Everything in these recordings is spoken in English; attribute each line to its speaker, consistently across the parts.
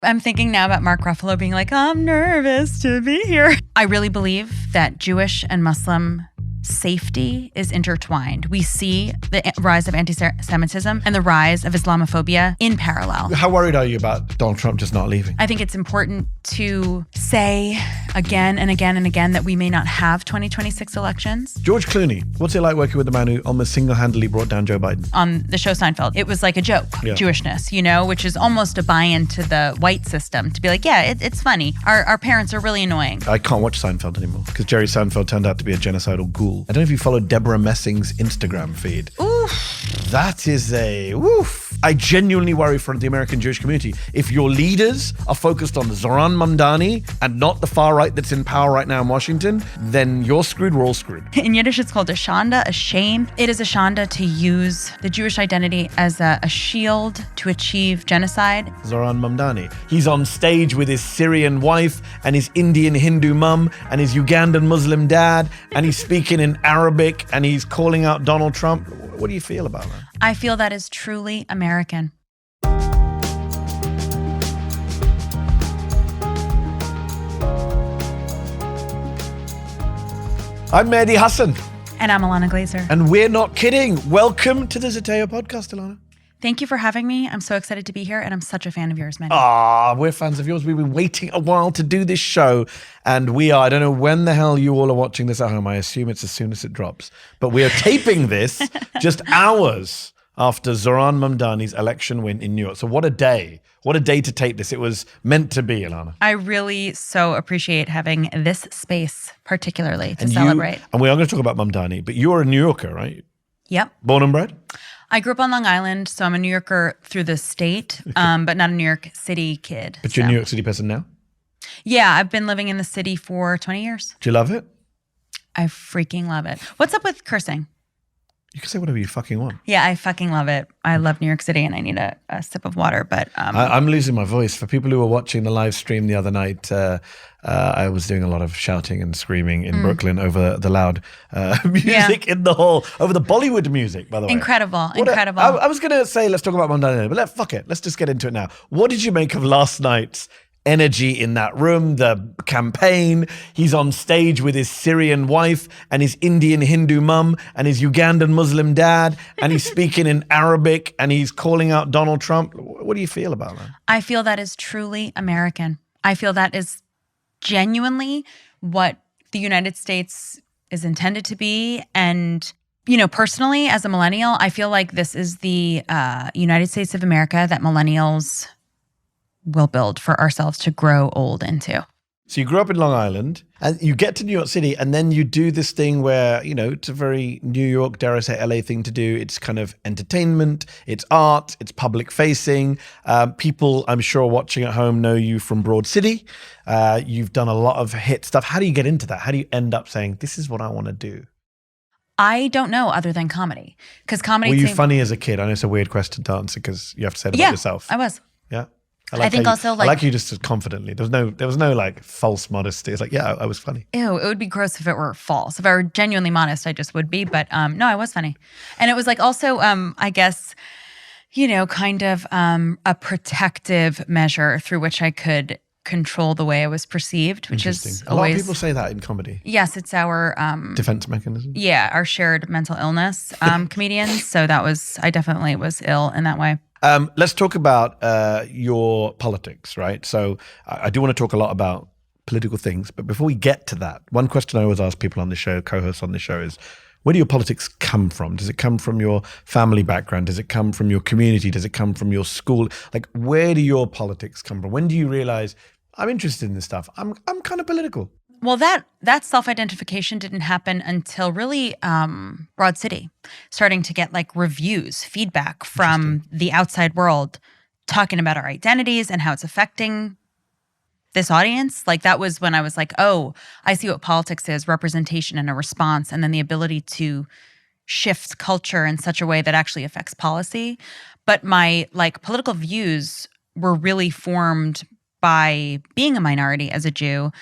Speaker 1: I'm thinking now about Mark Ruffalo being like, I'm nervous to be here. I really believe that Jewish and Muslim safety is intertwined. We see the rise of anti-Semitism and the rise of Islamophobia in parallel.
Speaker 2: How worried are you about Donald Trump just not leaving?
Speaker 1: I think it's important to say again and again and again that we may not have 2026 elections.
Speaker 2: George Clooney, what's it like working with the man who almost single-handedly brought down Joe Biden?
Speaker 1: On the show Seinfeld, it was like a joke, Jewishness, you know, which is almost a buy-in to the white system to be like, yeah, it's funny. Our parents are really annoying.
Speaker 2: I can't watch Seinfeld anymore because Jerry Seinfeld turned out to be a genocidal ghoul. I don't know if you follow Debra Messing's Instagram feed.
Speaker 1: Oof.
Speaker 2: That is a woof. I genuinely worry for the American Jewish community. If your leaders are focused on Zohran Mamdani and not the far right that's in power right now in Washington, then you're screwed, we're all screwed.
Speaker 1: In Yiddish, it's called a Shanda, a shame. It is a Shanda to use the Jewish identity as a shield to achieve genocide.
Speaker 2: Zohran Mamdani. He's on stage with his Syrian wife and his Indian Hindu mum and his Ugandan Muslim dad, and he's speaking in Arabic and he's calling out Donald Trump. What do you feel about that?
Speaker 1: I feel that is truly American.
Speaker 2: I'm Mehdi Hassan.
Speaker 1: And I'm Ilana Glazer.
Speaker 2: And we're not kidding. Welcome to the Zateo podcast, Ilana.
Speaker 1: Thank you for having me. I'm so excited to be here, and I'm such a fan of yours, Mehdi.
Speaker 2: We're fans of yours. We've been waiting a while to do this show, and I don't know when the hell you all are watching this at home. I assume it's as soon as it drops. But we are taping this just hours after Zohran Mamdani's election win in New York. So what a day. What a day to tape this. It was meant to be, Ilana.
Speaker 1: I really so appreciate having this space, particularly, to celebrate.
Speaker 2: And we are going to talk about Mamdani, but you're a New Yorker, right?
Speaker 1: Yep.
Speaker 2: Born and bred?
Speaker 1: I grew up on Long Island, so I'm a New Yorker through the state, but not a New York City kid.
Speaker 2: But you're a New York City person now?
Speaker 1: Yeah, I've been living in the city for 20 years.
Speaker 2: Do you love it?
Speaker 1: I freaking love it. What's up with cursing?
Speaker 2: You can say whatever you fucking want.
Speaker 1: Yeah, I fucking love it. I love New York City, and I need a sip of water, but...
Speaker 2: I'm losing my voice. For people who were watching the live stream the other night, I was doing a lot of shouting and screaming in Brooklyn over the loud music in the hall, over the Bollywood music, by the way.
Speaker 1: Incredible.
Speaker 2: I was going to say, let's talk about Mamdani, but fuck it. Let's just get into it now. What did you make of last night's energy in that room, the campaign? He's on stage with his Syrian wife and his Indian Hindu mum and his Ugandan Muslim dad, and he's speaking in Arabic and he's calling out Donald Trump. What do you feel about that?
Speaker 1: I feel that is truly American. I feel that is genuinely what the United States is intended to be. And, you know, personally, as a millennial, I feel like this is the United States of America that millennials will build for ourselves to grow old into.
Speaker 2: So you grew up in Long Island and you get to New York City and then you do this thing where, you know, it's a very New York, dare I say LA thing to do. It's kind of entertainment, it's art, it's public facing. People, I'm sure watching at home know you from Broad City. You've done a lot of hit stuff. How do you get into that? How do you end up saying, this is what I want to do?
Speaker 1: I don't know other than comedy. Because comedy...
Speaker 2: Were you funny as a kid? I know it's a weird question to answer because you have to say it about yourself.
Speaker 1: I was.
Speaker 2: Yeah.
Speaker 1: I think also
Speaker 2: I like you just confidently. There was no like false modesty. It's like, yeah, I was funny.
Speaker 1: Ew, it would be gross if it were false. If I were genuinely modest, I just would be. But no, I was funny. And it was like also, I guess, you know, kind of a protective measure through which I could control the way I was perceived, which is
Speaker 2: always... A lot of people say that in comedy.
Speaker 1: Yes, it's our...
Speaker 2: defense mechanism?
Speaker 1: Yeah, our shared mental illness comedians. So I definitely was ill in that way.
Speaker 2: Let's talk about your politics, right? So I do want to talk a lot about political things, but before we get to that, one question I always ask people on the show, co-hosts on the show, is where do your politics come from? Does it come from your family background? Does it come from your community? Does it come from your school? Like, where do your politics come from? When do you realize I'm interested in this stuff? I'm kind of political.
Speaker 1: Well, that self-identification didn't happen until really Broad City, starting to get like reviews, feedback from the outside world, talking about our identities and how it's affecting this audience. Like that was when I was like, oh, I see what politics is, representation and a response, and then the ability to shift culture in such a way that actually affects policy. But my like political views were really formed by being a minority as a Jew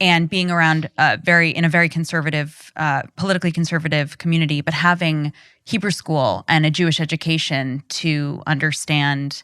Speaker 1: and being around in a very conservative, politically conservative community, but having Hebrew school and a Jewish education to understand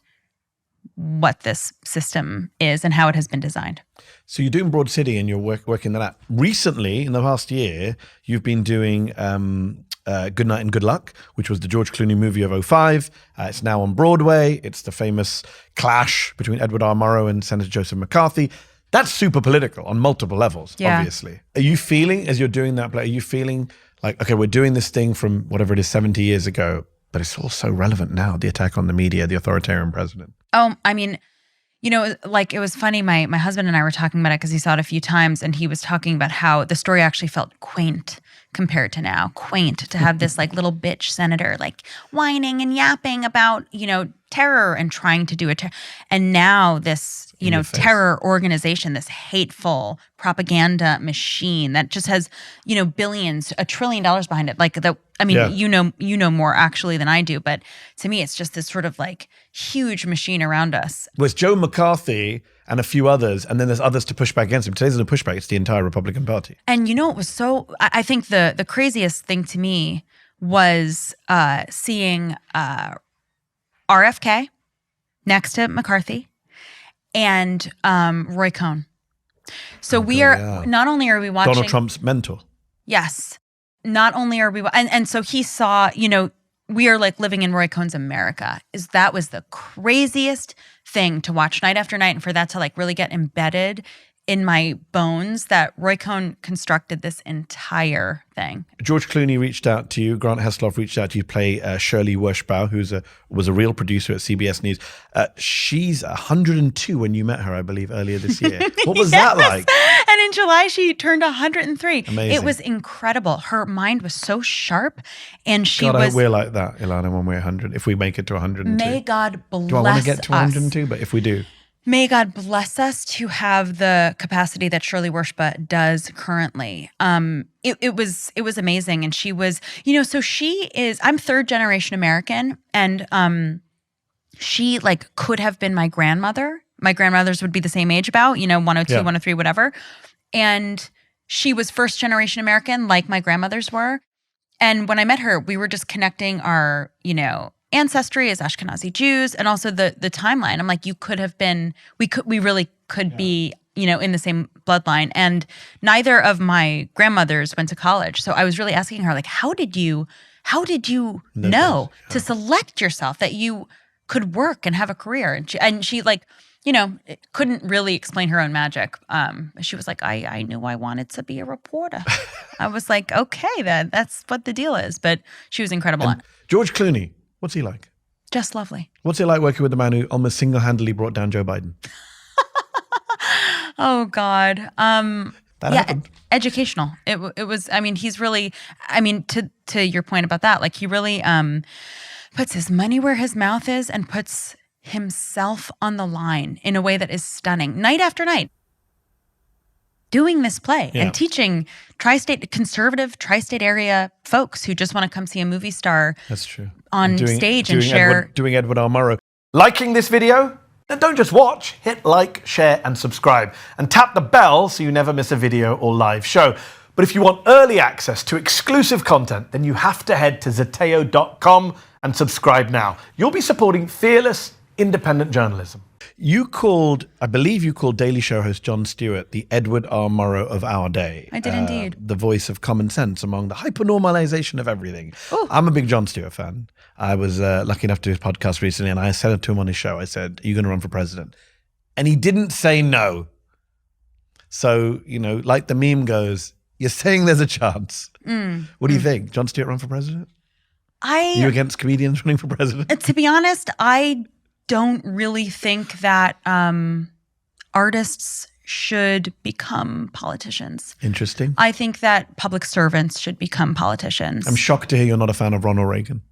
Speaker 1: what this system is and how it has been designed.
Speaker 2: So you're doing Broad City and you're working that out. Recently, in the past year, you've been doing Good Night and Good Luck, which was the George Clooney movie of '05. It's now on Broadway. It's the famous clash between Edward R. Murrow and Senator Joseph McCarthy. That's super political on multiple levels, obviously. Are you feeling, as you're doing that play, are you feeling like, okay, we're doing this thing from whatever it is, 70 years ago, but it's all so relevant now, the attack on the media, the authoritarian president?
Speaker 1: Oh, I mean, you know, like it was funny, my husband and I were talking about it because he saw it a few times, and he was talking about how the story actually felt quaint compared to now. Quaint to have this like little bitch senator like whining and yapping about, you know, terror and trying to do it. And now this, you know, terror organization, this hateful propaganda machine that just has, you know, billions, $1 trillion behind it. Like I mean, you know more actually than I do, but to me, it's just this sort of like huge machine around us.
Speaker 2: Well, it's Joe McCarthy and a few others, and then there's others to push back against him. Today's a pushback. It's the entire Republican Party.
Speaker 1: And you know, it was so, I think the craziest thing to me was seeing RFK next to McCarthy and Roy Cohn. So not only are we watching
Speaker 2: Donald Trump's mentor.
Speaker 1: Yes. Not only are we, and so he saw, you know, we are like living in Roy Cohn's America. That was the craziest thing to watch night after night, and for that to like really get embedded in my bones that Roy Cohn constructed this entire thing.
Speaker 2: George Clooney reached out to you. Grant Heslov reached out to you to play Shirley Wershbau, who was a real producer at CBS News. She's 102 when you met her, I believe, earlier this year. What was that like?
Speaker 1: And in July, she turned 103.
Speaker 2: Amazing.
Speaker 1: It was incredible. Her mind was so sharp, and she
Speaker 2: God,
Speaker 1: was...
Speaker 2: I hope we're like that, Ilana, when we're 100, if we make it to 102.
Speaker 1: May God bless us.
Speaker 2: Do I want to get to 102? But if we do...
Speaker 1: May God bless us to have the capacity that Shirley Wershbau does currently. It was amazing. And she was, you know, so she is, I'm third generation American, and she like could have been my grandmother. My grandmothers would be the same age about, you know, 102, 103, whatever. And she was first generation American like my grandmothers were. And when I met her, we were just connecting our, you know, ancestry as Ashkenazi Jews, and also the timeline. I'm like, you could have been, we really could be, you know, in the same bloodline. And neither of my grandmothers went to college. So I was really asking her, like, how did you know to select yourself that you could work and have a career? And she like, you know, couldn't really explain her own magic. She was like, I knew I wanted to be a reporter. I was like, okay, that's what the deal is. But she was incredible.
Speaker 2: And George Clooney, what's he like?
Speaker 1: Just lovely.
Speaker 2: What's it like working with the man who almost single-handedly brought down Joe Biden?
Speaker 1: Oh, God.
Speaker 2: That happened.
Speaker 1: Educational. It was, I mean, he's really, I mean, to your point about that, like he really puts his money where his mouth is and puts himself on the line in a way that is stunning. Night after night. Doing this play and teaching conservative tri-state area folks who just want to come see a movie star.
Speaker 2: That's true.
Speaker 1: On stage and share.
Speaker 2: Doing Edward R. Murrow. Liking this video? Then don't just watch. Hit like, share, and subscribe. And tap the bell so you never miss a video or live show. But if you want early access to exclusive content, then you have to head to zeteo.com and subscribe now. You'll be supporting fearless, independent journalism. I believe you called Daily Show host Jon Stewart the Edward R. Murrow of our day.
Speaker 1: I did indeed.
Speaker 2: The voice of common sense among the hyper-normalization of everything.
Speaker 1: Ooh.
Speaker 2: I'm a big Jon Stewart fan. I was lucky enough to do his podcast recently, and I said it to him on his show. I said, are you going to run for president? And he didn't say no. So, you know, like the meme goes, you're saying there's a chance. What do you think? Jon Stewart run for president? Are you against comedians running for president?
Speaker 1: To be honest, I don't really think that artists should become politicians.
Speaker 2: Interesting.
Speaker 1: I think that public servants should become politicians.
Speaker 2: I'm shocked to hear you're not a fan of Ronald Reagan.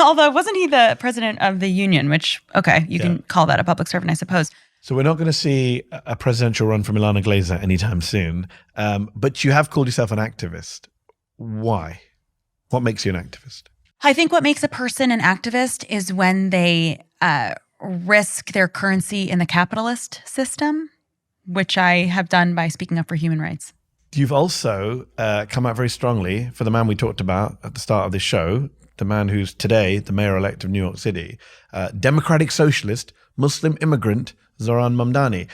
Speaker 1: Although, wasn't he the president of the union, which, okay, you can call that a public servant, I suppose.
Speaker 2: So we're not going to see a presidential run from Ilana Glazer anytime soon. But you have called yourself an activist. Why? What makes you an activist?
Speaker 1: I think what makes a person an activist is when they risk their currency in the capitalist system, which I have done by speaking up for human rights.
Speaker 2: You've also come out very strongly for the man we talked about at the start of this show, the man who's today the mayor-elect of New York City, democratic socialist, Muslim immigrant, Zohran Mamdani.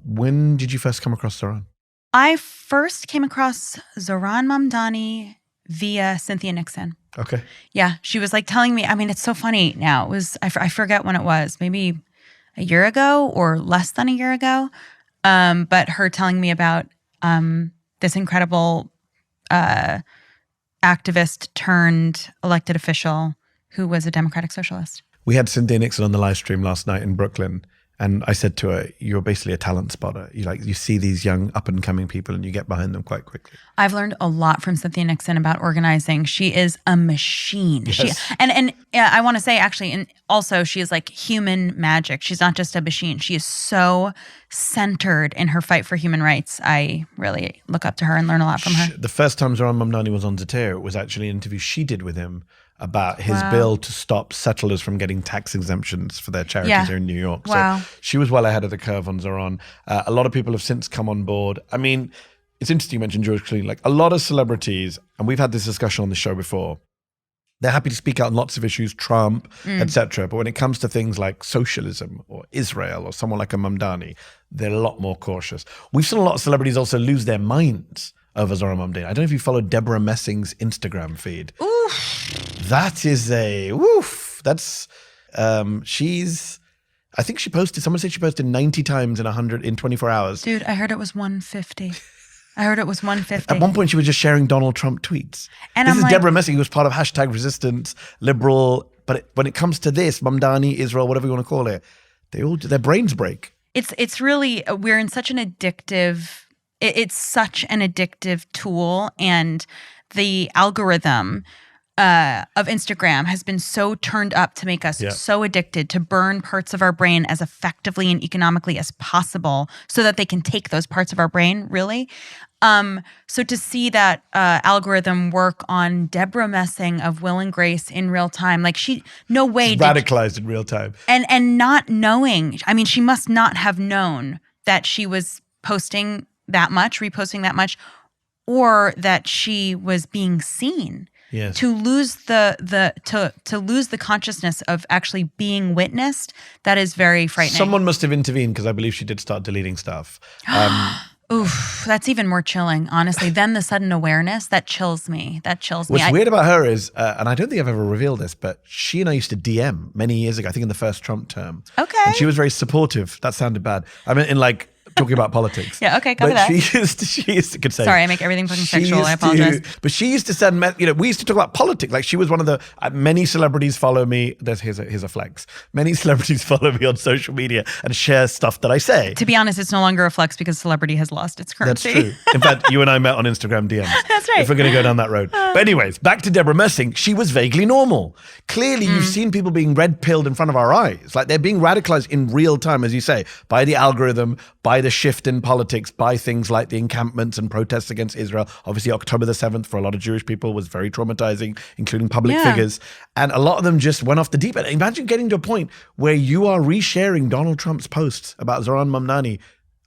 Speaker 2: When did you first come across Zohran?
Speaker 1: I first came across Zohran Mamdani via Cynthia Nixon.
Speaker 2: Okay.
Speaker 1: Yeah, she was like telling me, I mean, it's so funny now. It was, I forget when it was, maybe a year ago or less than a year ago. But her telling me about this incredible activist turned elected official who was a democratic socialist.
Speaker 2: We had Cynthia Nixon on the live stream last night in Brooklyn. And I said to her, you're basically a talent spotter. You see these young up and coming people and you get behind them quite quickly.
Speaker 1: I've learned a lot from Cynthia Nixon about organizing. She is a machine.
Speaker 2: Yes.
Speaker 1: And I want to say actually, and also she is like human magic. She's not just a machine. She is so centered in her fight for human rights. I really look up to her and learn a lot from her.
Speaker 2: The first time Zohran Mamdani was on Zatir, it was actually an interview she did with him about his bill to stop settlers from getting tax exemptions for their charities here in New York.
Speaker 1: Wow.
Speaker 2: So she was well ahead of the curve on Zohran. A lot of people have since come on board. I mean, it's interesting you mentioned George Clooney. Like a lot of celebrities, and we've had this discussion on the show before, they're happy to speak out on lots of issues, Trump, etc. But when it comes to things like socialism or Israel or someone like a Mamdani, they're a lot more cautious. We've seen a lot of celebrities also lose their minds over Zohran Mamdani. I don't know if you follow Debra Messing's Instagram feed.
Speaker 1: Oof.
Speaker 2: That is that's, I think she posted, someone said she posted 90 times in 24 hours.
Speaker 1: Dude, I heard it was 150. At
Speaker 2: one point, she was just sharing Donald Trump tweets.
Speaker 1: And
Speaker 2: this
Speaker 1: I'm
Speaker 2: is
Speaker 1: like,
Speaker 2: Debra Messing, who was part of #Resistance, liberal. But when it comes to this, Mamdani, Israel, whatever you want to call it, their brains break.
Speaker 1: It's really, we're in such an addictive, it's such an addictive tool. And the algorithm of Instagram has been so turned up to make us so addicted, to burn parts of our brain as effectively and economically as possible so that they can take those parts of our brain, really. So to see that algorithm work on Debra Messing of Will and Grace in real time, like no way.
Speaker 2: Radicalized in real time.
Speaker 1: And not knowing, I mean, she must not have known that she was posting that much, reposting that much, or that she was being seen.
Speaker 2: Yes.
Speaker 1: To lose to lose the consciousness of actually being witnessed, that is very frightening.
Speaker 2: Someone must have intervened because I believe she did start deleting stuff.
Speaker 1: Oof, that's even more chilling, honestly. Then the sudden awareness, that chills me.
Speaker 2: What's weird about her is, and I don't think I've ever revealed this, but she and I used to DM many years ago, I think in the first Trump term.
Speaker 1: Okay.
Speaker 2: And she was very supportive. That sounded bad. I mean, in like talking about politics.
Speaker 1: Yeah, okay, copy that.
Speaker 2: She used to say.
Speaker 1: Sorry, I make everything fucking sexual. I apologize.
Speaker 2: But she used to send, we used to talk about politics. Like she was one of the, many celebrities follow me. Here's a flex. Many celebrities follow me on social media and share stuff that I say.
Speaker 1: To be honest, it's no longer a flex because celebrity has lost its currency.
Speaker 2: That's true. In fact, you and I met on Instagram DMs.
Speaker 1: That's right.
Speaker 2: If we're going to go down that road. But anyways, back to Debra Messing. She was vaguely normal. Clearly, you've seen people being red-pilled in front of our eyes. Like they're being radicalized in real time, as you say, by the algorithm, by the shift in politics, by things like the encampments and protests against Israel. Obviously, October the 7th for a lot of Jewish people was very traumatizing, including public figures. And a lot of them just went off the deep end. Imagine getting to a point where you are resharing Donald Trump's posts about Zohran Mamdani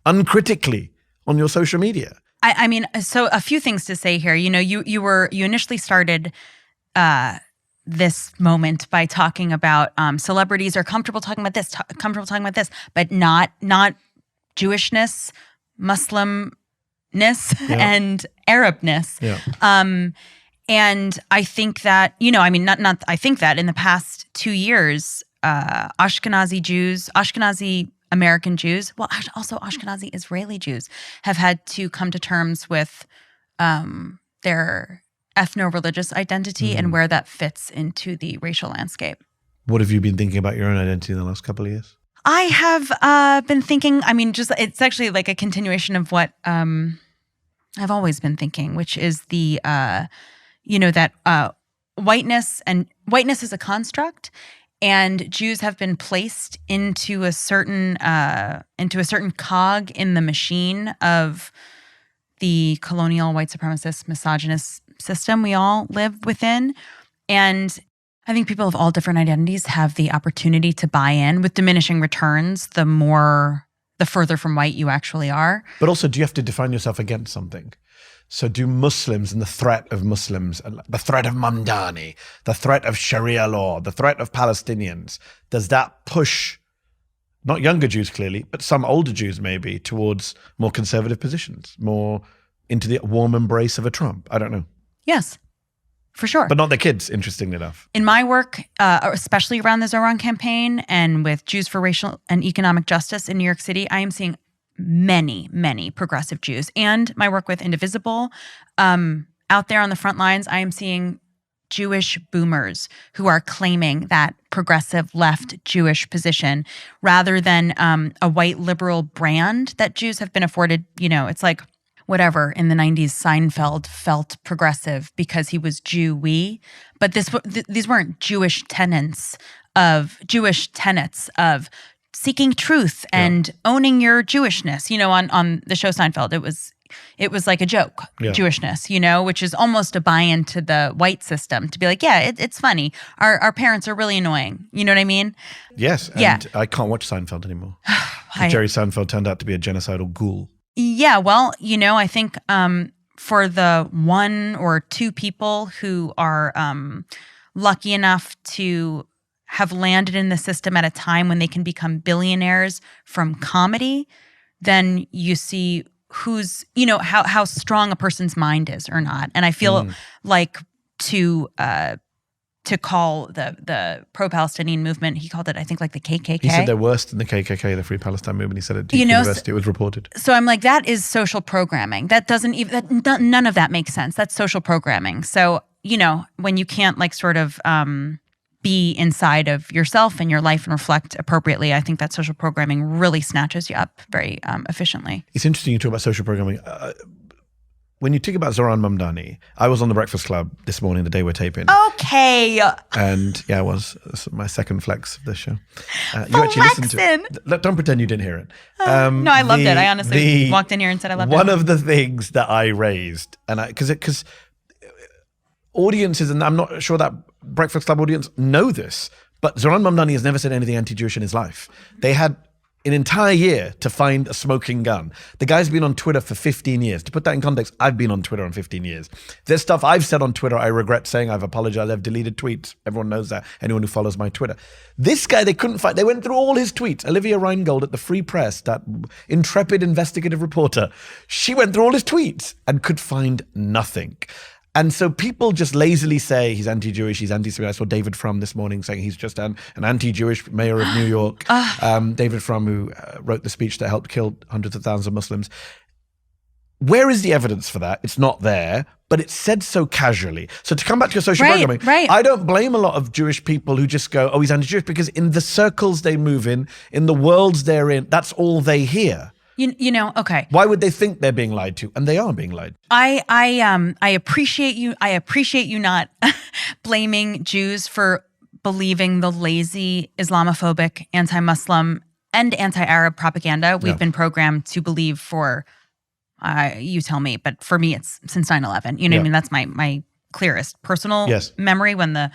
Speaker 2: uncritically on your social media.
Speaker 1: I mean, so a few things to say here. You know, you initially started this moment by talking about celebrities are comfortable talking about this, but not Jewishness, Muslimness, and Arabness.
Speaker 2: Yeah.
Speaker 1: And I think that, I think that in the past 2 years, Ashkenazi American Jews, well, also Ashkenazi Israeli Jews, have had to come to terms with their ethno-religious identity and where that fits into the racial landscape.
Speaker 2: What have you been thinking about your own identity in the last couple of years?
Speaker 1: I have been thinking, it's actually like a continuation of what I've always been thinking, which is the, that whiteness is a construct, and Jews have been placed into a certain cog in the machine of the colonial, white supremacist, misogynist system we all live within. And I think people of all different identities have the opportunity to buy in with diminishing returns the further from white you actually are.
Speaker 2: But also, do you have to define yourself against something? So do Muslims and the threat of Muslims, the threat of Mamdani, the threat of Sharia law, the threat of Palestinians, does that push not younger Jews clearly, but some older Jews maybe towards more conservative positions, more into the warm embrace of a Trump? I don't know.
Speaker 1: Yes, for sure.
Speaker 2: But not their kids, interestingly enough.
Speaker 1: In my work, especially around the Zohran campaign and with Jews for Racial and Economic Justice in New York City, I am seeing many, many progressive Jews. And my work with Indivisible, out there on the front lines, I am seeing Jewish boomers who are claiming that progressive left Jewish position rather than a white liberal brand that Jews have been afforded. You know, it's like whatever, in the 90s, Seinfeld felt progressive because he was Jew-y, but these weren't Jewish tenets of seeking truth and owning your Jewishness. You know, on the show Seinfeld, it was like a joke, Jewishness, you know, which is almost a buy-in to the white system to be like, yeah, it's funny. Our parents are really annoying. You know what I mean?
Speaker 2: Yes. And I can't watch Seinfeld anymore. Jerry Seinfeld turned out to be a genocidal ghoul.
Speaker 1: Yeah, well, you know, I think for the one or two people who are lucky enough to have landed in the system at a time when they can become billionaires from comedy, then you see who's, you know, how strong a person's mind is or not. And I feel like to call the pro-Palestinian movement, he called it, I think, like the KKK.
Speaker 2: He said they're worse than the KKK, the Free Palestine movement. He said at Duke University, it was reported.
Speaker 1: So I'm like, that is social programming. That doesn't even, none of that makes sense. That's social programming. So, you know, when you can't like sort of be inside of yourself and your life and reflect appropriately, I think that social programming really snatches you up very efficiently. It's
Speaker 2: interesting you talk about social programming. When you think about Zohran Mamdani, I was on The Breakfast Club this morning, the day we're taping.
Speaker 1: Okay.
Speaker 2: And yeah, I was. This was my second flex of this show.
Speaker 1: You actually listened to
Speaker 2: it. Don't pretend you didn't hear it.
Speaker 1: No, I loved it. I honestly walked in here and said I loved it.
Speaker 2: One of the things that I raised, and because audiences, and I'm not sure that Breakfast Club audience know this, but Zohran Mamdani has never said anything anti-Jewish in his life. They had an entire year to find a smoking gun. The guy's been on Twitter for 15 years. To put that in context, I've been on Twitter on 15 years. There's stuff I've said on Twitter I regret saying. I've apologized. I've deleted tweets. Everyone knows that. Anyone who follows my Twitter. This guy, they couldn't find. They went through all his tweets. Olivia Reingold at the Free Press, that intrepid investigative reporter, she went through all his tweets and could find nothing. And so people just lazily say he's anti-Jewish, he's anti-Semitic. I saw David Frum this morning saying he's just an anti-Jewish mayor of New York. David Frum, who wrote the speech that helped kill hundreds of thousands of Muslims. Where is the evidence for that? It's not there, but it's said so casually. So to come back to your social programming, I don't blame a lot of Jewish people who just go, oh, he's anti-Jewish, because in the circles they move in the worlds they're in, that's all they hear.
Speaker 1: You know, okay.
Speaker 2: Why would they think they're being lied to? And they are being lied.
Speaker 1: I appreciate you. I appreciate you not blaming Jews for believing the lazy Islamophobic, anti-Muslim, and anti-Arab propaganda we've been programmed to believe for. You tell me, but for me, it's since 9/11. You know what I mean? That's my clearest personal memory when the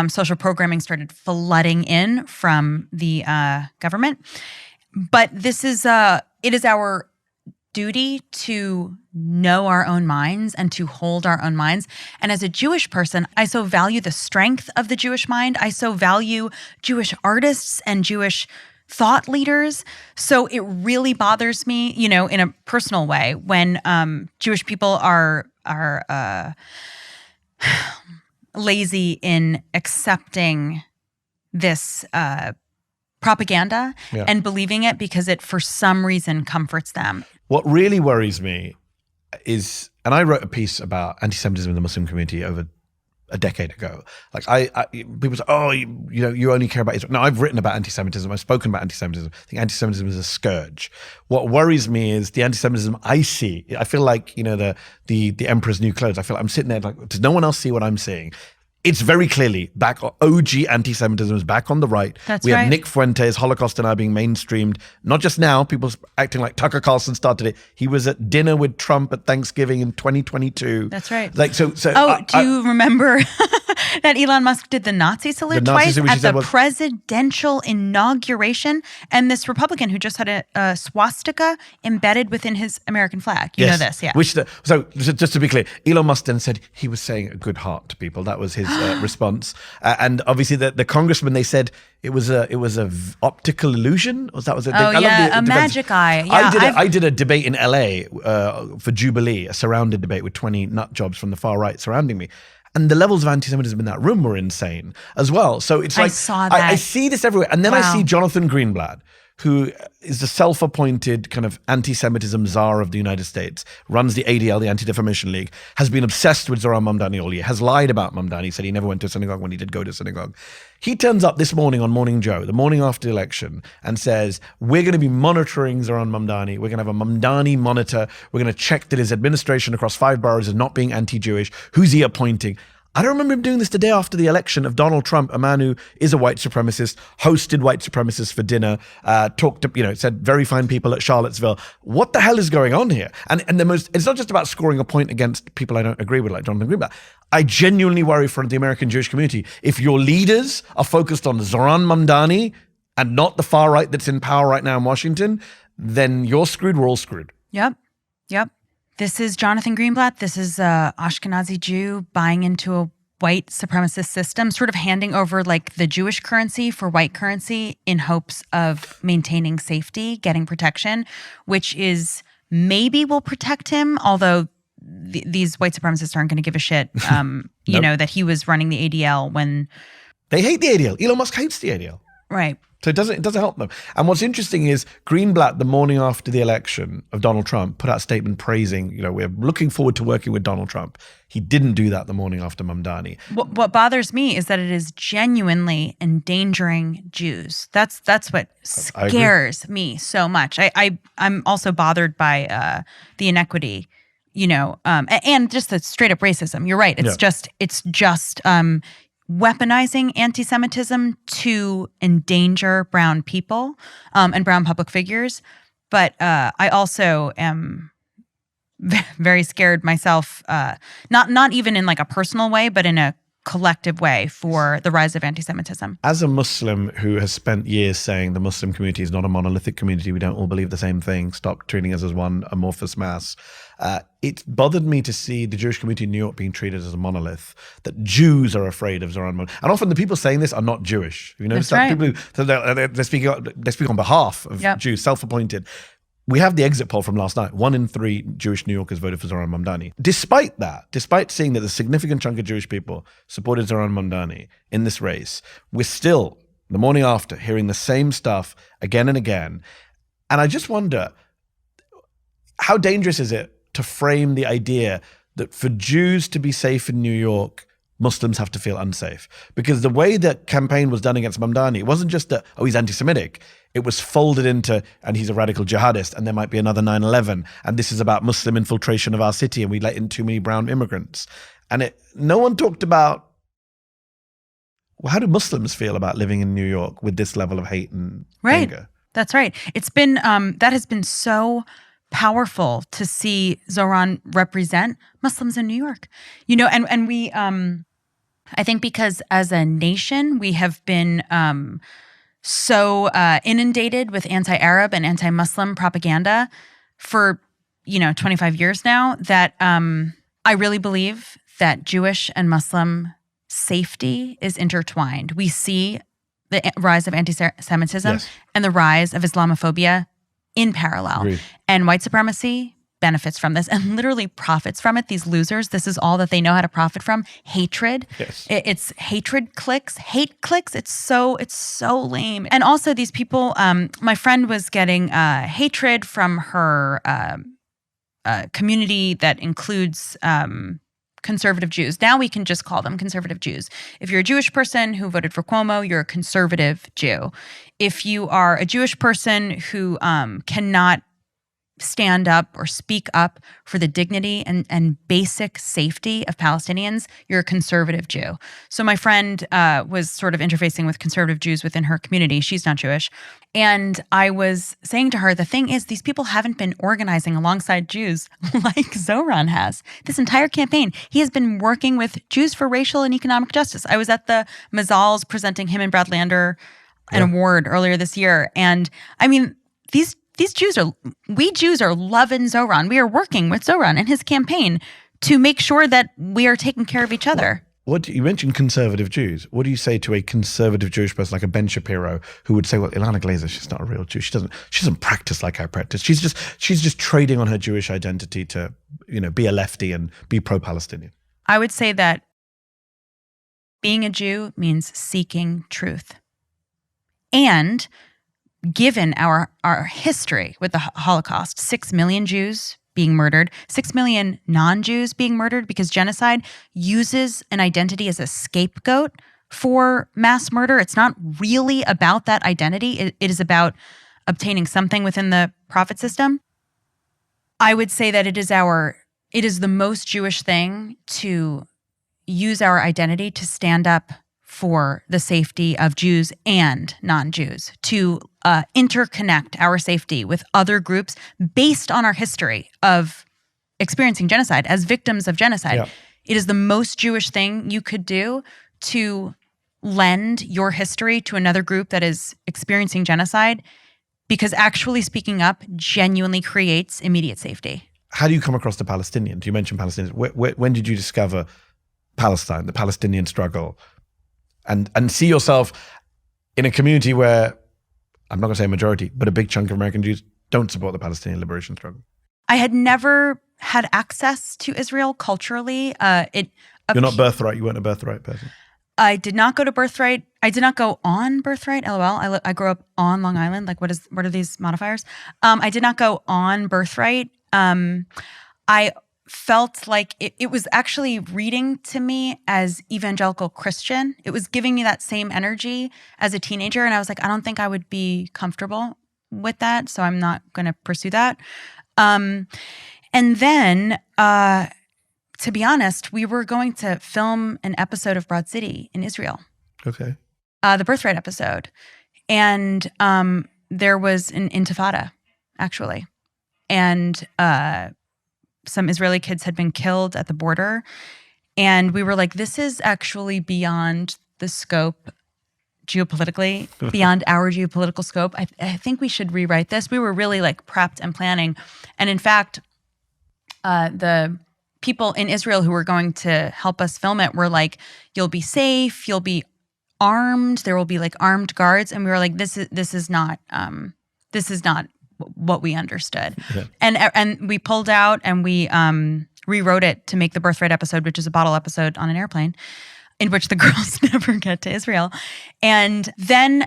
Speaker 1: social programming started flooding in from the government. But this is it is our duty to know our own minds and to hold our own minds. And as a Jewish person, I so value the strength of the Jewish mind. I so value Jewish artists and Jewish thought leaders. So it really bothers me, you know, in a personal way when Jewish people are lazy in accepting this propaganda and believing it because it for some reason comforts them.
Speaker 2: What really worries me is, and I wrote a piece about anti-Semitism in the Muslim community over a decade ago. Like people say, oh, you only care about Israel. No, I've written about anti-Semitism. I've spoken about anti-Semitism. I think anti-Semitism is a scourge. What worries me is the anti-Semitism I see. I feel like, you know, the emperor's new clothes. I feel like I'm sitting there like, does no one else see what I'm seeing? It's very clearly back. OG anti-Semitism is back on the right. We have Nick Fuentes, Holocaust denier being mainstreamed. Not just now, people acting like Tucker Carlson started it. He was at dinner with Trump at Thanksgiving in 2022.
Speaker 1: That's right.
Speaker 2: Like so.
Speaker 1: Do you remember that Elon Musk did the Nazi salute twice at the presidential inauguration? And this Republican who just had a swastika embedded within his American flag. You know this, yeah.
Speaker 2: So just to be clear, Elon Musk then said he was saying a good heart to people. That was his response, and obviously the congressman, they said it was a optical illusion, or that was it?
Speaker 1: A magic eye. Yeah,
Speaker 2: I did a debate in LA for Jubilee, a surrounded debate with 20 nut jobs from the far right surrounding me. And the levels of anti-Semitism in that room were insane as well. So it's like,
Speaker 1: I saw that.
Speaker 2: I see this everywhere. And then I see Jonathan Greenblatt, who is the self-appointed kind of anti-Semitism czar of the United States, runs the ADL, the Anti-Defamation League, has been obsessed with Zohran Mamdani all year, has lied about Mamdani, said he never went to a synagogue when he did go to synagogue. He turns up this morning on Morning Joe, the morning after the election, and says, we're going to be monitoring Zohran Mamdani. We're going to have a Mamdani monitor. We're going to check that his administration across 5 boroughs is not being anti-Jewish. Who's he appointing? I don't remember him doing this the day after the election of Donald Trump, a man who is a white supremacist, hosted white supremacists for dinner, talked to, said very fine people at Charlottesville. What the hell is going on here? And it's not just about scoring a point against people I don't agree with, like Jonathan Greenblatt. I genuinely worry for the American Jewish community. If your leaders are focused on Zohran Mamdani and not the far right that's in power right now in Washington, then you're screwed, we're all screwed.
Speaker 1: Yep. This is Jonathan Greenblatt. This is an Ashkenazi Jew buying into a white supremacist system, sort of handing over like the Jewish currency for white currency in hopes of maintaining safety, getting protection, which is maybe will protect him, although these white supremacists aren't going to give a shit, that he was running the ADL when...
Speaker 2: They hate the ADL. Elon Musk hates the ADL.
Speaker 1: Right.
Speaker 2: So it doesn't help them. And what's interesting is Greenblatt, the morning after the election of Donald Trump, put out a statement praising, we're looking forward to working with Donald Trump. He didn't do that the morning after Mamdani.
Speaker 1: What bothers me is that it is genuinely endangering Jews. That's what scares me so much. I'm also bothered by the inequity, and just the straight up racism. You're right. It's just weaponizing anti-Semitism to endanger brown people and brown public figures. But I also am very scared myself, not even in like a personal way, but in a collective way for the rise of anti-Semitism.
Speaker 2: As a Muslim who has spent years saying the Muslim community is not a monolithic community, we don't all believe the same thing, stop treating us as one amorphous mass, it bothered me to see the Jewish community in New York being treated as a monolith, that Jews are afraid of Zohran Mamdani. And often the people saying this are not Jewish. You notice that? Right. People they speak on behalf of Jews, self-appointed. We have the exit poll from last night. 1 in 3 Jewish New Yorkers voted for Zohran Mamdani. Despite that, despite seeing that a significant chunk of Jewish people supported Zohran Mamdani in this race, we're still, the morning after, hearing the same stuff again and again. And I just wonder, how dangerous is it to frame the idea that for Jews to be safe in New York, Muslims have to feel unsafe? Because the way that campaign was done against Mamdani, it wasn't just that, he's anti-Semitic. It was folded into, and he's a radical jihadist, and there might be another 9/11, and this is about Muslim infiltration of our city, and we let in too many brown immigrants. And no one talked about, well, how do Muslims feel about living in New York with this level of hate and anger?
Speaker 1: That's right. It's been, that has been so powerful to see Zohran represent Muslims in New York. And we, I think because as a nation, we have been so inundated with anti-Arab and anti-Muslim propaganda for, 25 years now that I really believe that Jewish and Muslim safety is intertwined. We see the rise of anti-Semitism and the rise of Islamophobia in parallel.
Speaker 2: Agreed.
Speaker 1: And white supremacy benefits from this and literally profits from it. These losers, this is all that they know how to profit from. Hatred.
Speaker 2: Yes.
Speaker 1: It's hatred clicks, hate clicks. It's so lame. And also these people, my friend was getting hatred from her community that includes conservative Jews. Now we can just call them conservative Jews. If you're a Jewish person who voted for Cuomo, you're a conservative Jew. If you are a Jewish person who cannot stand up or speak up for the dignity and basic safety of Palestinians, you're a conservative Jew. So my friend was sort of interfacing with conservative Jews within her community. She's not Jewish. And I was saying to her, the thing is, these people haven't been organizing alongside Jews like Zohran has. This entire campaign, he has been working with Jews for racial and economic justice. I was at the Mazals presenting him and Brad Lander an award earlier this year. And I mean, we Jews are loving Zohran. We are working with Zohran and his campaign to make sure that we are taking care of each other.
Speaker 2: You mentioned conservative Jews. What do you say to a conservative Jewish person like a Ben Shapiro who would say, well, Ilana Glazer, she's not a real Jew. She doesn't practice like I practice. She's just trading on her Jewish identity to, be a lefty and be pro-Palestinian.
Speaker 1: I would say that being a Jew means seeking truth. And given our history with the Holocaust, 6 million Jews being murdered, 6 million non-Jews being murdered because genocide uses an identity as a scapegoat for mass murder. It's not really about that identity. It is about obtaining something within the profit system. I would say that it is the most Jewish thing to use our identity to stand up for the safety of Jews and non-Jews, to interconnect our safety with other groups based on our history of experiencing genocide as victims of genocide. Yeah. It is the most Jewish thing you could do to lend your history to another group that is experiencing genocide, because actually speaking up genuinely creates immediate safety.
Speaker 2: How do you come across the Palestinians? You mentioned Palestinians. When did you discover Palestine, the Palestinian struggle? And see yourself in a community where, I'm not going to say a majority, but a big chunk of American Jews don't support the Palestinian liberation struggle.
Speaker 1: I had never had access to Israel culturally.
Speaker 2: You're not Birthright. You weren't a Birthright person.
Speaker 1: I did not go to Birthright. I did not go on Birthright. LOL. I grew up on Long Island. Like, what are these modifiers? I did not go on Birthright. I felt like it was actually reading to me as evangelical Christian. It was giving me that same energy as a teenager. And I was like, I don't think I would be comfortable with that. So I'm not going to pursue that. And then, to be honest, we were going to film an episode of Broad City in Israel.
Speaker 2: Okay.
Speaker 1: The Birthright episode. And there was an intifada, actually. And some Israeli kids had been killed at the border. And we were like, this is actually beyond the scope geopolitically, beyond our geopolitical scope. I think we should rewrite this. We were really like prepped and planning. And in fact, the people in Israel who were going to help us film it were like, you'll be safe, you'll be armed, there will be like armed guards. And we were like, this is not what we understood. Yeah. And we pulled out and we rewrote it to make the Birthright episode, which is a bottle episode on an airplane, in which the girls never get to Israel. And then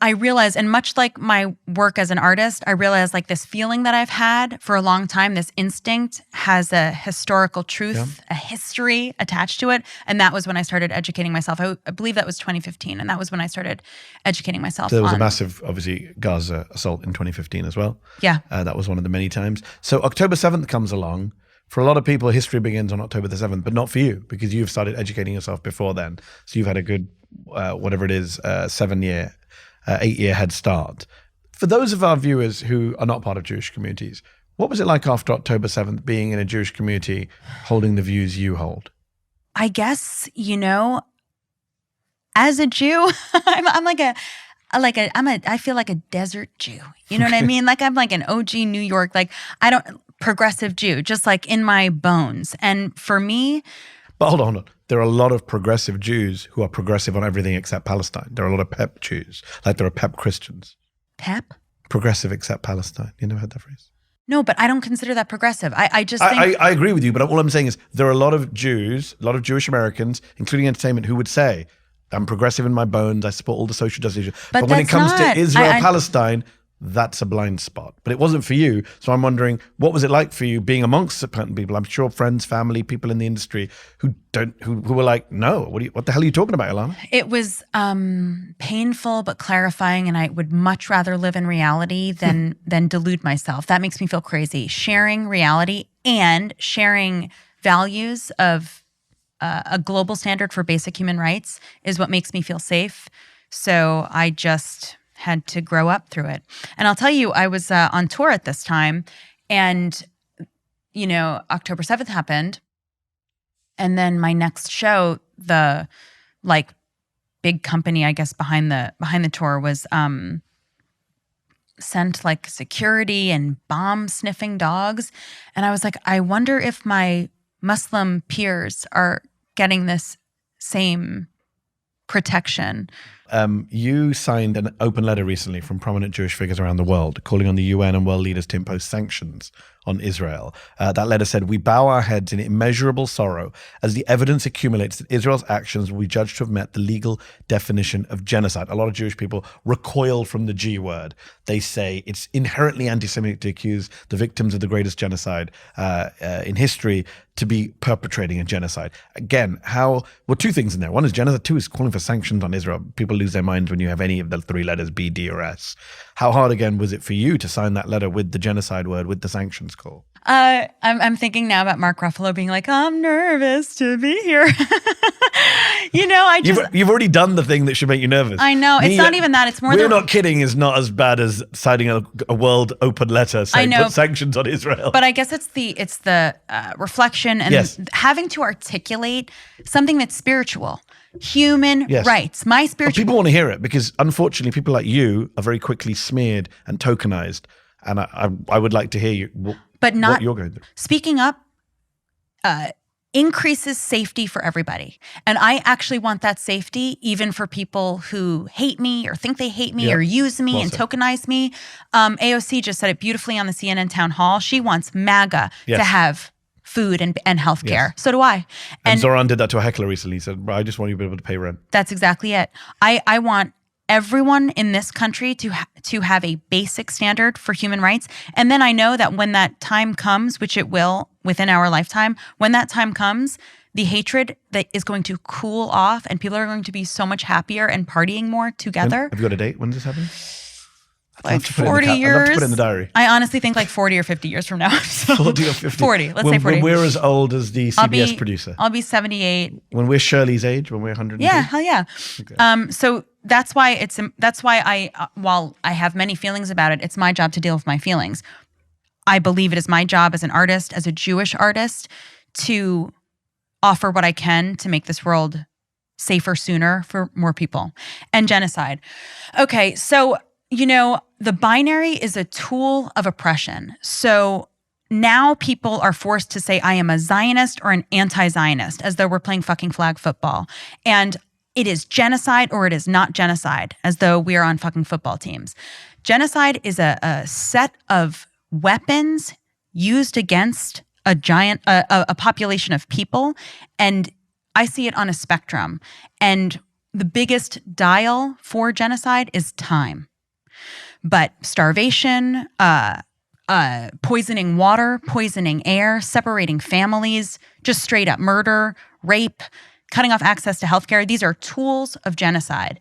Speaker 1: I realized, and much like my work as an artist, I realized like this feeling that I've had for a long time, this instinct has a historical truth, a history attached to it. And that was when I started educating myself. I believe that was 2015. And that was when I started educating myself.
Speaker 2: There was a massive, obviously, Gaza assault in 2015 as well.
Speaker 1: Yeah.
Speaker 2: That was one of the many times. So October 7th comes along. For a lot of people, history begins on October the 7th, but not for you, because you've started educating yourself before then. So you've had a good, whatever it is, 8-year head start. For those of our viewers who are not part of Jewish communities, what was it like after October 7th being in a Jewish community holding the views you hold?
Speaker 1: I guess, as a Jew, I feel like a desert Jew. You know what I mean? Like I'm like an OG New York, progressive Jew, just like in my bones. And for me...
Speaker 2: But hold on. There are a lot of progressive Jews who are progressive on everything except Palestine. There are a lot of PEP Jews, like there are PEP Christians.
Speaker 1: PEP?
Speaker 2: Progressive except Palestine. You never heard that phrase?
Speaker 1: No, but I don't consider that progressive. I just think...
Speaker 2: I agree with you, but all I'm saying is there are a lot of Jews, a lot of Jewish Americans, including entertainment, who would say, I'm progressive in my bones, I support all the social justice issues. But when it comes to Israel, Palestine, that's a blind spot. But it wasn't for you. So I'm wondering, what was it like for you being amongst certain people? I'm sure friends, family, people in the industry who were like, no, what the hell are you talking about, Ilana?
Speaker 1: It was painful but clarifying, and I would much rather live in reality than delude myself. That makes me feel crazy. Sharing reality and sharing values of a global standard for basic human rights is what makes me feel safe. So I just had to grow up through it. And I'll tell you, I was on tour at this time, and, October 7th happened. And then my next show, the big company, I guess, behind the tour was sent security and bomb sniffing dogs. And I was like, I wonder if my Muslim peers are getting this same protection.
Speaker 2: You signed an open letter recently from prominent Jewish figures around the world calling on the UN and world leaders to impose sanctions on Israel. That letter said, "We bow our heads in immeasurable sorrow as the evidence accumulates that Israel's actions will be judged to have met the legal definition of genocide." A lot of Jewish people recoil from the G word. They say it's inherently anti-Semitic to accuse the victims of the greatest genocide in history to be perpetrating a genocide. Again, two things in there. One is genocide. Two is calling for sanctions on Israel. People lose their minds when you have any of the three letters, B, D, or S. How hard, again, was it for you to sign that letter with the genocide word, with the sanctions call?
Speaker 1: I'm thinking now about Mark Ruffalo being like, I'm nervous to be here.
Speaker 2: You've already done the thing that should make you nervous.
Speaker 1: I know. It's not even that. It's more
Speaker 2: We're Not Kidding is not as bad as signing a world open letter saying put sanctions on Israel.
Speaker 1: But I guess it's the reflection and having to articulate something that's spiritual. Human rights. My spiritual.
Speaker 2: But people want to hear it because, unfortunately, people like you are very quickly smeared and tokenized. And I would like to hear you. What you're going through.
Speaker 1: Speaking up increases safety for everybody. And I actually want that safety even for people who hate me or think they hate me or use me and tokenize me. AOC just said it beautifully on the CNN town hall. She wants MAGA to have food and healthcare. Yes. So do I.
Speaker 2: And Zohran did that to a heckler recently. He said, I just want you to be able to pay rent.
Speaker 1: That's exactly it. I want everyone in this country to have a basic standard for human rights. And then I know that when that time comes, which it will within our lifetime, when that time comes, the hatred that is going to cool off and people are going to be so much happier and partying more together.
Speaker 2: Have you got a date? When does this happen?
Speaker 1: 40 years.
Speaker 2: I'd love to put it in the diary.
Speaker 1: I honestly think 40 or 40 years from now. So
Speaker 2: 40 or 50.
Speaker 1: 40. Let's say 40.
Speaker 2: When we're as old as the CBS producer.
Speaker 1: I'll be 78.
Speaker 2: When we're Shirley's age, when we're 100.
Speaker 1: Yeah, hell yeah. Okay. So that's why while I have many feelings about it, it's my job to deal with my feelings. I believe it is my job as an artist, as a Jewish artist, to offer what I can to make this world safer sooner for more people. And genocide. Okay, so the binary is a tool of oppression. So now people are forced to say, I am a Zionist or an anti-Zionist, as though we're playing fucking flag football. And it is genocide or it is not genocide, as though we are on fucking football teams. Genocide is a set of weapons used against a population of people. And I see it on a spectrum. And the biggest dial for genocide is time. But starvation, poisoning water, poisoning air, separating families, just straight up murder, rape, cutting off access to healthcare. These are tools of genocide.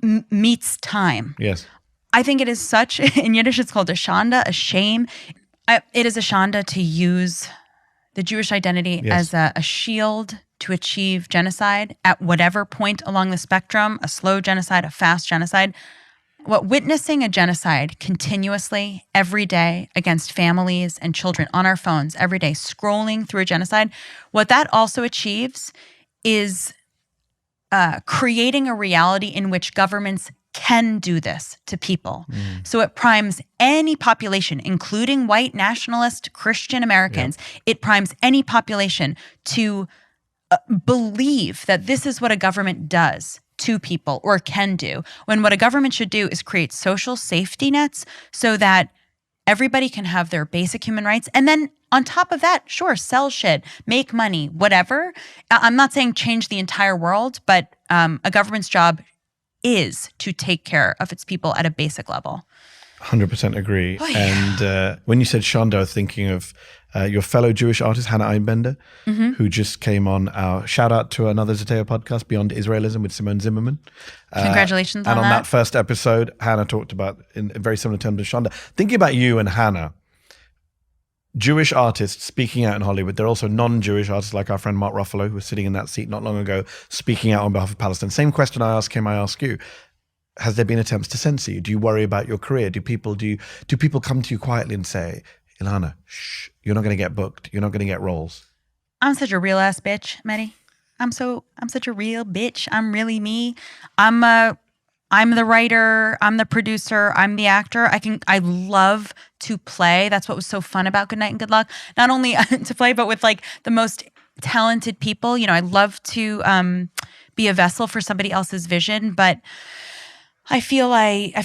Speaker 1: Meets time.
Speaker 2: Yes.
Speaker 1: I think it is such, in Yiddish it's called a Shanda, a shame. It is a Shanda to use the Jewish identity as a shield to achieve genocide at whatever point along the spectrum, a slow genocide, a fast genocide. Witnessing a genocide continuously every day against families and children on our phones every day, scrolling through a genocide, what that also achieves is creating a reality in which governments can do this to people. So it primes any population, including white nationalist Christian Americans. It primes any population to believe that this is what a government does to people or can do, when what a government should do is create social safety nets so that everybody can have their basic human rights. And then on top of that, sure, sell shit, make money, whatever. I'm not saying change the entire world, but a government's job is to take care of its people at a basic level.
Speaker 2: 100% agree.
Speaker 1: Oh, yeah.
Speaker 2: And when you said Shanda, I was thinking of your fellow Jewish artist, Hannah Einbender, who just came on our shout out to another Zateo podcast, Beyond Israelism with Simone Zimmerman.
Speaker 1: Congratulations
Speaker 2: and
Speaker 1: on
Speaker 2: on
Speaker 1: that.
Speaker 2: that first episode, Hannah talked about, in very similar terms to Shanda, thinking about you and Hannah, Jewish artists speaking out in Hollywood. There are also non-Jewish artists like our friend Mark Ruffalo, who was sitting in that seat not long ago, speaking out on behalf of Palestine. Same question I ask him, I ask you. Has there been attempts to censor you? Do you worry about your career? Do people come to you quietly and say, Ilana, shh, you're not going to get booked. You're not going to get roles?
Speaker 1: I'm such a real ass bitch, Mehdi. I'm such a real bitch. I'm really me. I'm the writer, I'm the producer, I'm the actor. I love to play. That's what was so fun about Good Night and Good Luck. Not only to play, but with like the most talented people. You know, I love to be a vessel for somebody else's vision, but I feel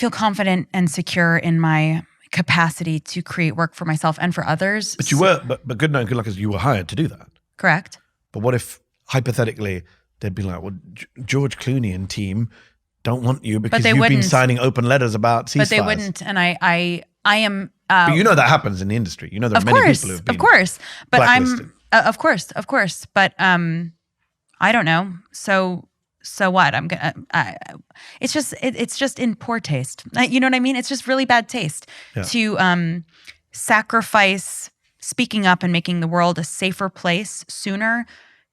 Speaker 1: confident and secure in my capacity to create work for myself and for others.
Speaker 2: But you were, but Good Night and Good Luck is you were hired to do that.
Speaker 1: Correct.
Speaker 2: But what if hypothetically they'd be like, well, George Clooney and team don't want you because you've been signing open letters about ceasefires.
Speaker 1: But they wouldn't, and I am.
Speaker 2: But you know that happens in the industry. You know there are many people who've been
Speaker 1: of course, but
Speaker 2: blacklisted.
Speaker 1: of course, but I don't know. So what? I'm gonna. It's just in poor taste. You know what I mean? It's just really bad taste to sacrifice speaking up and making the world a safer place sooner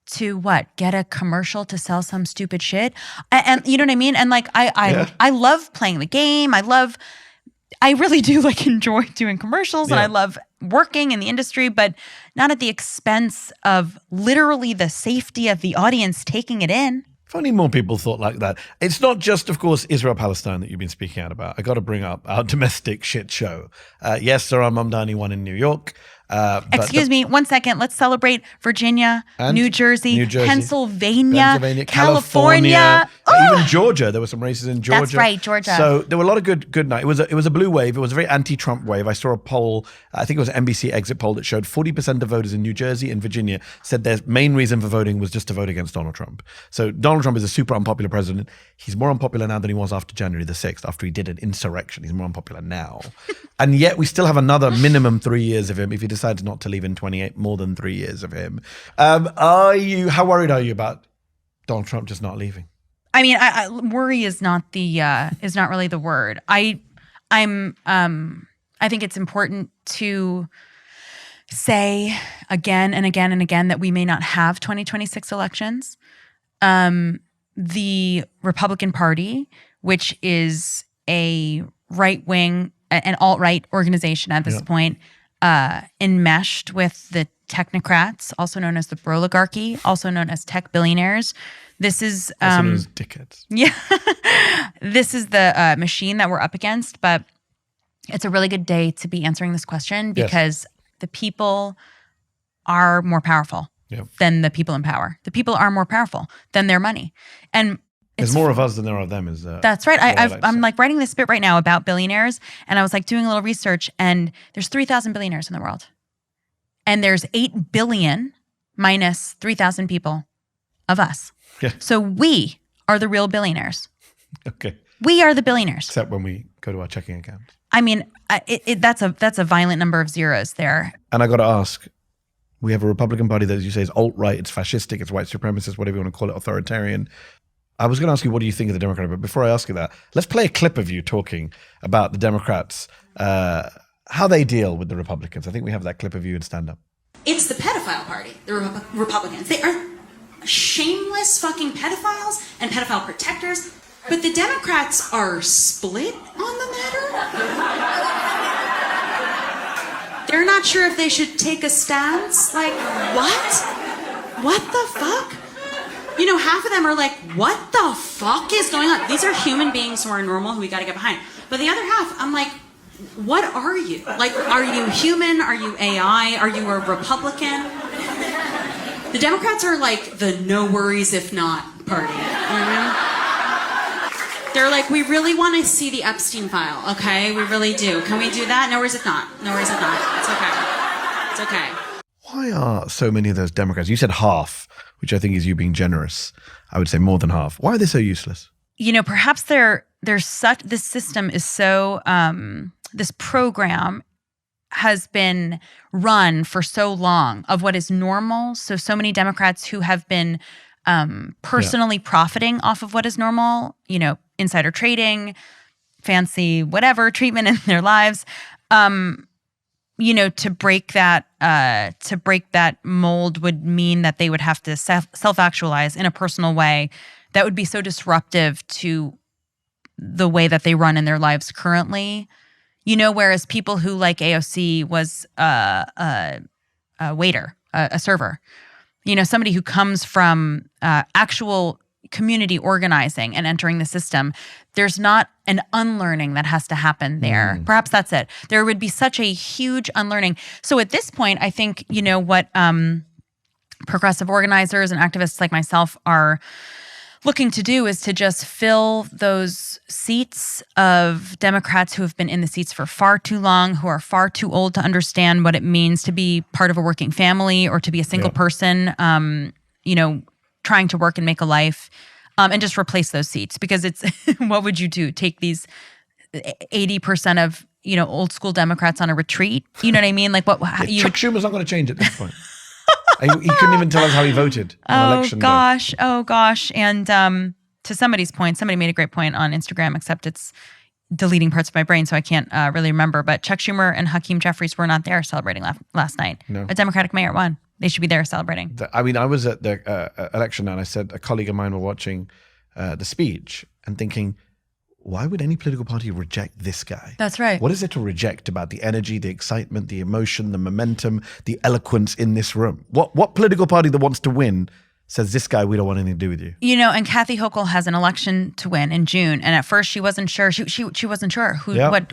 Speaker 1: to what? Get a commercial to sell some stupid shit. And you know what I mean? And like I love playing the game. I really do like enjoy doing commercials and I love working in the industry, but not at the expense of literally the safety of the audience taking it in.
Speaker 2: If only more people thought like that. It's not just, of course, Israel-Palestine that you've been speaking out about. I got to bring up our domestic shit show. Yes, Zohran Mamdani won in New York.
Speaker 1: Excuse me, 1 second. Let's celebrate Virginia, New Jersey, Pennsylvania, California.
Speaker 2: Even Georgia. There were some races in Georgia.
Speaker 1: That's right, Georgia.
Speaker 2: So there were a lot of good night. It was a blue wave. It was a very anti-Trump wave. I saw a poll, I think it was an NBC exit poll, that showed 40% of voters in New Jersey and Virginia said their main reason for voting was just to vote against Donald Trump. So Donald Trump is a super unpopular president. He's more unpopular now than he was after January the 6th, after he did an insurrection. He's more unpopular now. And yet we still have another minimum 3 years of him if he decides not to leave in 28, more than 3 years of him. How worried are you about Donald Trump just not leaving?
Speaker 1: I mean, worry is not really the word. I think it's important to say again and again and again that we may not have 2026 elections. The Republican Party, which is a right-wing, an alt-right organization at this point, enmeshed with the technocrats, also known as the Broligarchy, also known as tech billionaires. This is
Speaker 2: also known as dickheads.
Speaker 1: Yeah, this is the machine that we're up against. But it's a really good day to be answering this question because the people are more powerful than the people in power. The people are more powerful than their money, and
Speaker 2: there's more of us than there are of them.
Speaker 1: That's right. I'm like writing this bit right now about billionaires, and I was like doing a little research, and there's 3,000 billionaires in the world, and there's 8 billion minus 3,000 people of us.
Speaker 2: Yeah.
Speaker 1: So we are the real billionaires.
Speaker 2: Okay.
Speaker 1: We are the billionaires.
Speaker 2: Except when we go to our checking account.
Speaker 1: I mean, that's a violent number of zeros there.
Speaker 2: And I got to ask, we have a Republican Party that, as you say, is alt-right, it's fascistic, it's white supremacist, whatever you want to call it, authoritarian. I was going to ask you, what do you think of the Democrat? But before I ask you that, let's play a clip of you talking about the Democrats, how they deal with the Republicans. I think we have that clip of you in stand-up.
Speaker 3: It's the pedophile party, the Republicans. They are shameless fucking pedophiles and pedophile protectors, but the Democrats are split on the matter. They're not sure if they should take a stance. Like, what? What the fuck? You know, half of them are like, what the fuck is going on? These are human beings who are normal, who we gotta get behind. But the other half, I'm like, what are you? Like, are you human? Are you AI? Are you a Republican? The Democrats are like the no worries if not party. You know what I mean? They're like, we really want to see the Epstein file, okay? We really do. Can we do that? No worries if not. No worries if not. It's okay. It's okay.
Speaker 2: Why are so many of those Democrats, you said half, which I think is you being generous, I would say more than half. Why are they so useless?
Speaker 1: You know, perhaps this system is so this program has been run for so long of what is normal. So many Democrats who have been personally profiting off of what is normal, insider trading, fancy whatever treatment in their lives, to break that mold would mean that they would have to self-actualize in a personal way that would be so disruptive to the way that they run in their lives currently. Whereas people who, like AOC, was a waiter, a server, somebody who comes from actual community organizing and entering the system, there's not an unlearning that has to happen there. Perhaps that's it. There would be such a huge unlearning. So at this point, I think, what progressive organizers and activists like myself are looking to do is to just fill those seats of Democrats who have been in the seats for far too long, who are far too old to understand what it means to be part of a working family or to be a single person, trying to work and make a life, and just replace those seats. Because it's, what would you do? Take these 80% of, old school Democrats on a retreat? You know what I mean? Like what?
Speaker 2: Chuck Schumer's not going to change at this point. He couldn't even tell us how he voted on election day.
Speaker 1: Oh gosh. And to somebody's point, somebody made a great point on Instagram, except it's deleting parts of my brain, so I can't really remember. But Chuck Schumer and Hakeem Jeffries were not there celebrating last night.
Speaker 2: No.
Speaker 1: A Democratic mayor won. They should be there celebrating.
Speaker 2: I was at the election and I said, a colleague of mine were watching the speech and thinking, why would any political party reject this guy?
Speaker 1: That's right.
Speaker 2: What is there to reject about the energy, the excitement, the emotion, the momentum, the eloquence in this room? What political party that wants to win says, this guy, we don't want anything to do with you?
Speaker 1: And Kathy Hochul has an election to win in June. And at first she wasn't sure. She wasn't sure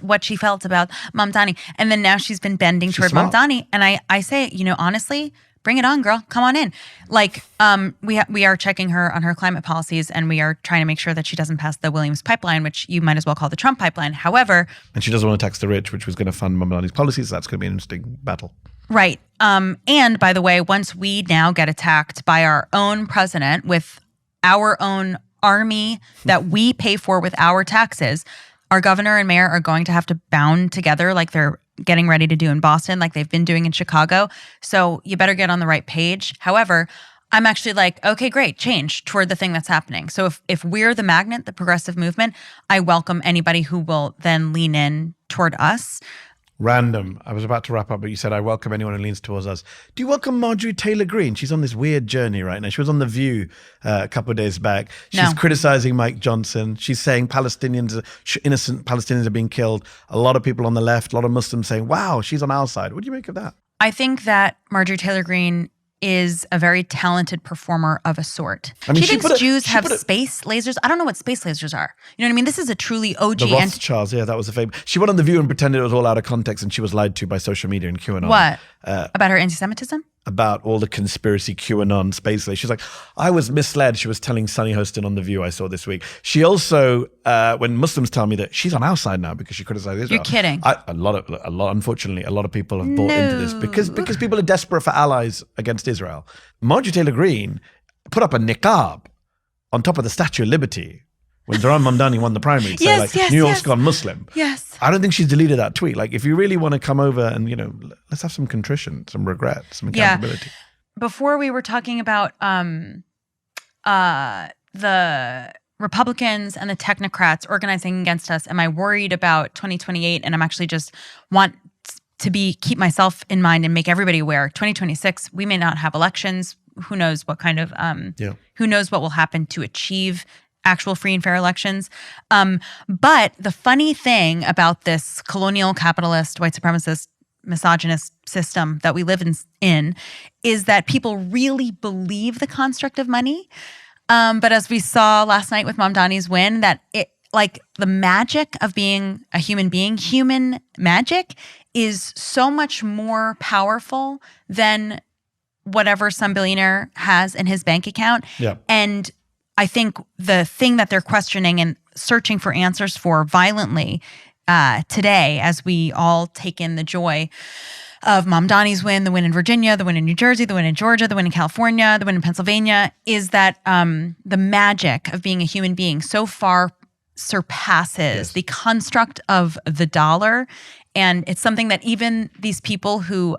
Speaker 1: what she felt about Mamdani. And then now she's been bending toward
Speaker 2: smart.
Speaker 1: Mamdani. And I say, honestly, bring it on, girl. Come on in. Like, we are checking her on her climate policies, and we are trying to make sure that she doesn't pass the Williams pipeline, which you might as well call the Trump pipeline. However,
Speaker 2: and she doesn't want to tax the rich, which was going to fund Mamdani's policies. So that's going to be an interesting battle.
Speaker 1: Right. And by the way, once we now get attacked by our own president with our own army that we pay for with our taxes, our governor and mayor are going to have to bound together like they're getting ready to do in Boston, like they've been doing in Chicago. So you better get on the right page. However, I'm actually like, okay, great, change toward the thing that's happening. So if we're the magnet, the progressive movement, I welcome anybody who will then lean in toward us.
Speaker 2: Random. I was about to wrap up, but you said, I welcome anyone who leans towards us. Do you welcome Marjorie Taylor Greene? She's on this weird journey right now. She was on The View a couple of days back. She's criticizing Mike Johnson. She's saying innocent Palestinians are being killed. A lot of people on the left, a lot of Muslims saying, wow, she's on our side. What do you make of that?
Speaker 1: I think that Marjorie Taylor Greene is a very talented performer of a sort. I mean, she thinks Jews have space lasers. I don't know what space lasers are. You know what I mean? This is a truly OG.
Speaker 2: The Rothschilds, that was a fame. She went on The View and pretended it was all out of context, and she was lied to by social media and QAnon.
Speaker 1: What? About her anti-Semitism?
Speaker 2: About all the conspiracy QAnon space lasers. She's like, I was misled. She was telling Sunny Hostin on The View I saw this week. She also, when Muslims tell me that she's on our side now because she criticized Israel.
Speaker 1: You're kidding.
Speaker 2: Unfortunately, a lot of people have bought into this because people are desperate for allies against Israel. Marjorie Taylor Greene put up a niqab on top of the Statue of Liberty when Zohran Mamdani won the primary. New York's gone Muslim.
Speaker 1: Yes.
Speaker 2: I don't think she's deleted that tweet. Like, if you really want to come over and, let's have some contrition, some regret, some accountability.
Speaker 1: Yeah. Before we were talking about the Republicans and the technocrats organizing against us. Am I worried about 2028? And I'm actually just want to keep myself in mind and make everybody aware. 2026, we may not have elections. Who knows what kind of, who knows what will happen to achieve actual free and fair elections. But the funny thing about this colonial, capitalist, white supremacist, misogynist system that we live in is that people really believe the construct of money. But as we saw last night with Mamdani's win, that it, like, the magic of being a human being, human magic, is so much more powerful than whatever some billionaire has in his bank account.
Speaker 2: Yeah.
Speaker 1: And I think the thing that they're questioning and searching for answers for violently today, as we all take in the joy of Mamdani's win, the win in Virginia, the win in New Jersey, the win in Georgia, the win in California, the win in Pennsylvania, is that the magic of being a human being so far surpasses the construct of the dollar. And it's something that even these people who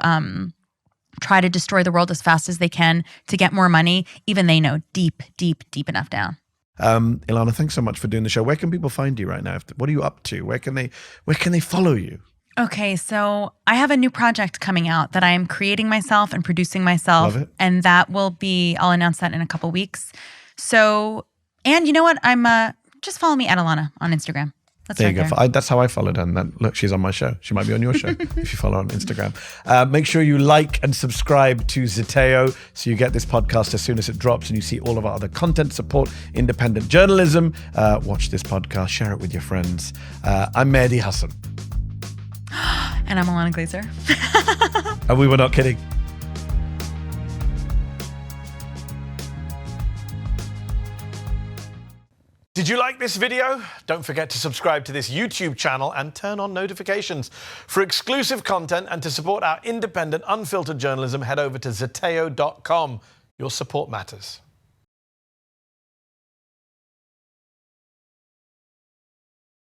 Speaker 1: try to destroy the world as fast as they can to get more money, even they know deep enough down.
Speaker 2: Ilana, thanks so much for doing the show. Where can people find you right now? What are you up to? Where can they follow you?
Speaker 1: Okay, so I have a new project coming out that I am creating myself and producing myself.
Speaker 2: Love it.
Speaker 1: And that will be, I'll announce that in a couple weeks. So, and you know what? Just follow me at Ilana on Instagram.
Speaker 2: There you go. That's how I followed her. And look, she's on my show. She might be on your show if you follow her on Instagram. Make sure you like and subscribe to Zeteo so you get this podcast as soon as it drops and you see all of our other content. Support independent journalism. Watch this podcast. Share it with your friends. I'm Mehdi Hassan.
Speaker 1: And I'm Ilana Glazer.
Speaker 2: And we were not kidding. Did you like this video? Don't forget to subscribe to this YouTube channel and turn on notifications. For exclusive content and to support our independent, unfiltered journalism, head over to zeteo.com. Your support matters.